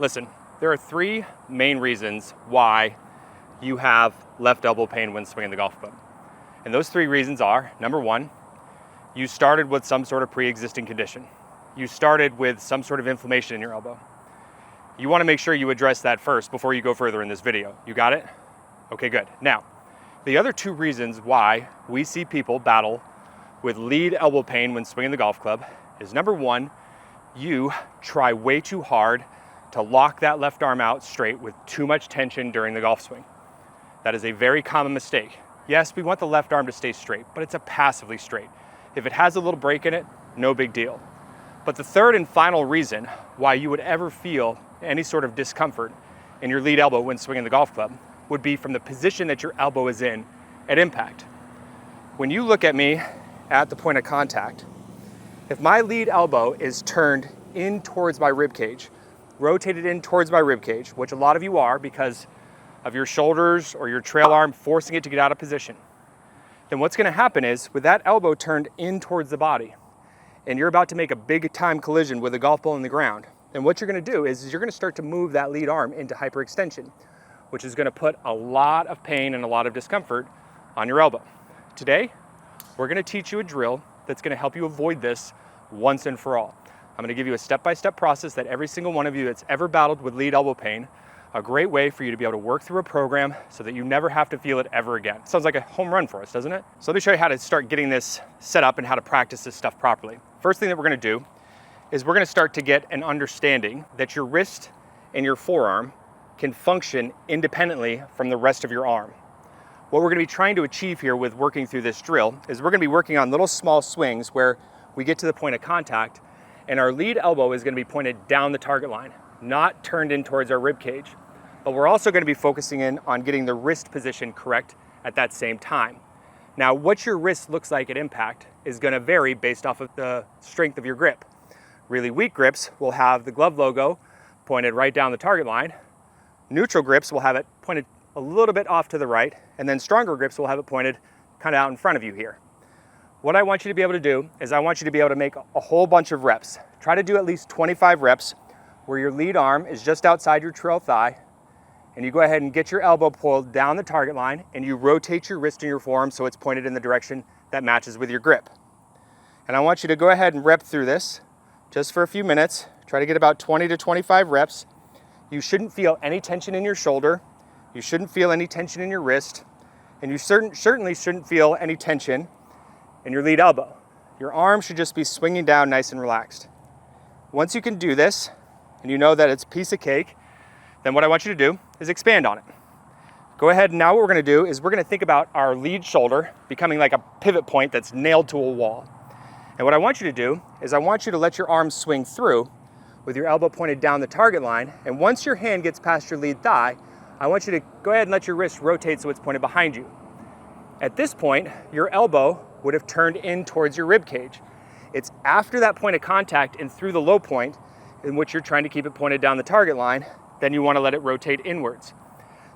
Listen, there are three main reasons why you have left elbow pain when swinging the golf club. And those three reasons are, number one, you started with some sort of pre-existing condition. You started with some sort of inflammation in your elbow. You want to make sure you address that first before you go further in this video. You got it? Okay, good. Now, the other two reasons why we see people battle with lead elbow pain when swinging the golf club is, number one, you try way too hard to lock that left arm out straight with too much tension during the golf swing. That is a very common mistake. Yes, we want the left arm to stay straight, but it's a passively straight. If it has a little break in it, no big deal. But the third and final reason why you would ever feel any sort of discomfort in your lead elbow when swinging the golf club would be from the position that your elbow is in at impact. When you look at me at the point of contact, if my lead elbow is turned in towards my rib cage, rotated in towards my rib cage, which a lot of you are because of your shoulders or your trail arm forcing it to get out of position, then what's going to happen is with that elbow turned in towards the body and you're about to make a big time collision with a golf ball in the ground, then what you're going to do is you're going to start to move that lead arm into hyperextension, which is going to put a lot of pain and a lot of discomfort on your elbow. Today, we're going to teach you a drill that's going to help you avoid this once and for all. I'm going to give you a step-by-step process that every single one of you that's ever battled with lead elbow pain, a great way for you to be able to work through a program so that you never have to feel it ever again. Sounds like a home run for us, doesn't it? So let me show you how to start getting this set up and how to practice this stuff properly. First thing that we're going to do is we're going to start to get an understanding that your wrist and your forearm can function independently from the rest of your arm. What we're going to be trying to achieve here with working through this drill is we're going to be working on little small swings where we get to the point of contact and our lead elbow is going to be pointed down the target line, not turned in towards our rib cage. But we're also going to be focusing in on getting the wrist position correct at that same time. Now, what your wrist looks like at impact is going to vary based off of the strength of your grip. Really weak grips will have the glove logo pointed right down the target line. Neutral grips will have it pointed a little bit off to the right, and then stronger grips will have it pointed kind of out in front of you here. What I want you to be able to do is I want you to be able to make a whole bunch of reps. Try to do at least 25 reps where your lead arm is just outside your trail thigh, and you go ahead and get your elbow pulled down the target line and you rotate your wrist and your forearm so it's pointed in the direction that matches with your grip. And I want you to go ahead and rep through this just for a few minutes. Try to get about 20 to 25 reps. You shouldn't feel any tension in your shoulder. You shouldn't feel any tension in your wrist. And you certainly shouldn't feel any tension in your lead elbow. Your arm should just be swinging down nice and relaxed. Once you can do this, and you know that it's a piece of cake, then what I want you to do is expand on it. Go ahead, and now what we're going to do is we're going to think about our lead shoulder becoming like a pivot point that's nailed to a wall. And what I want you to do is I want you to let your arm swing through with your elbow pointed down the target line, and once your hand gets past your lead thigh, I want you to go ahead and let your wrist rotate so it's pointed behind you. At this point, your elbow would have turned in towards your rib cage. It's after that point of contact and through the low point in which you're trying to keep it pointed down the target line, then you want to let it rotate inwards.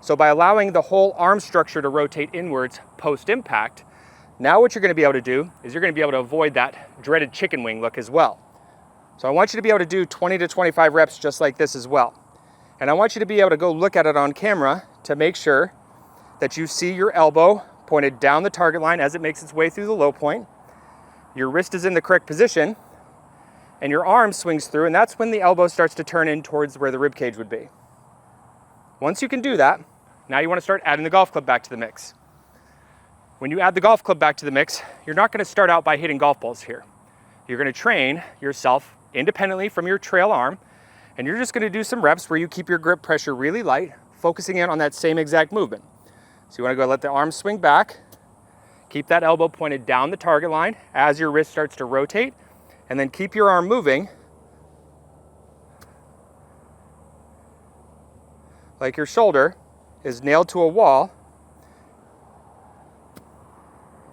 So by allowing the whole arm structure to rotate inwards post-impact, now what you're going to be able to do is you're going to be able to avoid that dreaded chicken wing look as well. So I want you to be able to do 20 to 25 reps just like this as well. And I want you to be able to go look at it on camera to make sure that you see your elbow pointed down the target line as it makes its way through the low point. Your wrist is in the correct position, and your arm swings through, and that's when the elbow starts to turn in towards where the rib cage would be. Once you can do that, now you want to start adding the golf club back to the mix. When you add the golf club back to the mix, you're not going to start out by hitting golf balls here. You're going to train yourself independently from your trail arm, and you're just going to do some reps where you keep your grip pressure really light, focusing in on that same exact movement. So you want to go let the arm swing back, keep that elbow pointed down the target line as your wrist starts to rotate, and then keep your arm moving like your shoulder is nailed to a wall.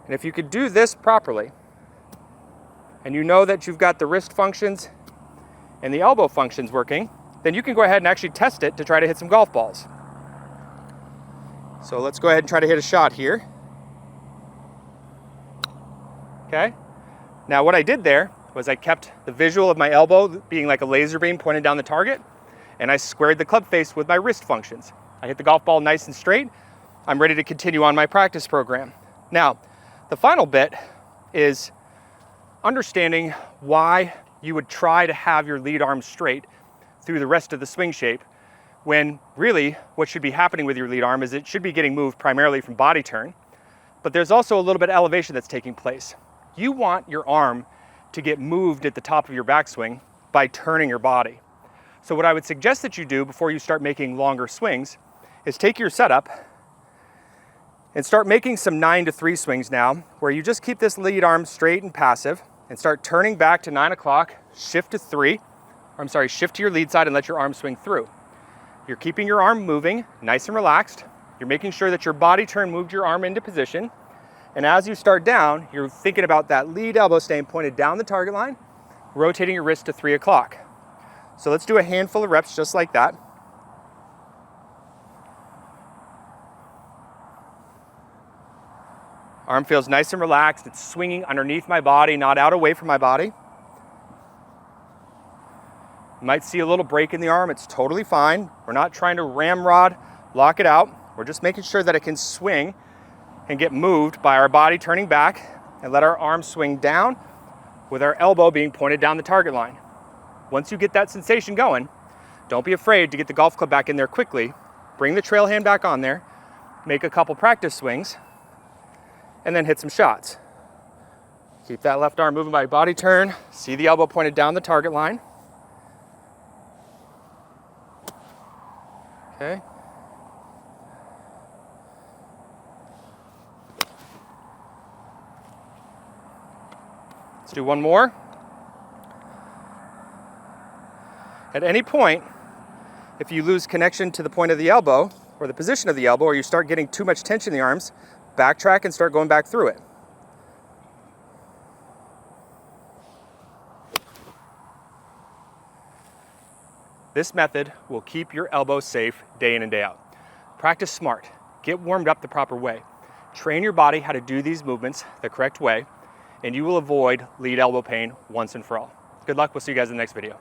And if you could do this properly, and you know that you've got the wrist functions and the elbow functions working, then you can go ahead and actually test it to try to hit some golf balls. So let's go ahead and try to hit a shot here. Okay. Now what I did there was I kept the visual of my elbow being like a laser beam pointed down the target, and I squared the club face with my wrist functions. I hit the golf ball nice and straight. I'm ready to continue on my practice program. Now, the final bit is understanding why you would try to have your lead arm straight through the rest of the swing shape, when really what should be happening with your lead arm is it should be getting moved primarily from body turn, but there's also a little bit of elevation that's taking place. You want your arm to get moved at the top of your backswing by turning your body. So what I would suggest that you do before you start making longer swings is take your setup and start making some 9-3 swings now, where you just keep this lead arm straight and passive and start turning back to 9 o'clock, shift to your lead side and let your arm swing through. You're keeping your arm moving, nice and relaxed. You're making sure that your body turn moved your arm into position. And as you start down, you're thinking about that lead elbow staying pointed down the target line, rotating your wrist to 3 o'clock. So let's do a handful of reps just like that. Arm feels nice and relaxed. It's swinging underneath my body, not out away from my body. You might see a little break in the arm. It's totally fine. We're not trying to ramrod, lock it out. We're just making sure that it can swing and get moved by our body turning back, and let our arm swing down with our elbow being pointed down the target line. Once you get that sensation going, don't be afraid to get the golf club back in there quickly. Bring the trail hand back on there, make a couple practice swings, and then hit some shots. Keep that left arm moving by body turn. See the elbow pointed down the target line. Okay. Let's do one more. At any point, if you lose connection to the point of the elbow or the position of the elbow, or you start getting too much tension in the arms, backtrack and start going back through it. This method will keep your elbow safe day in and day out. Practice smart. Get warmed up the proper way. Train your body how to do these movements the correct way, and you will avoid lead elbow pain once and for all. Good luck. We'll see you guys in the next video.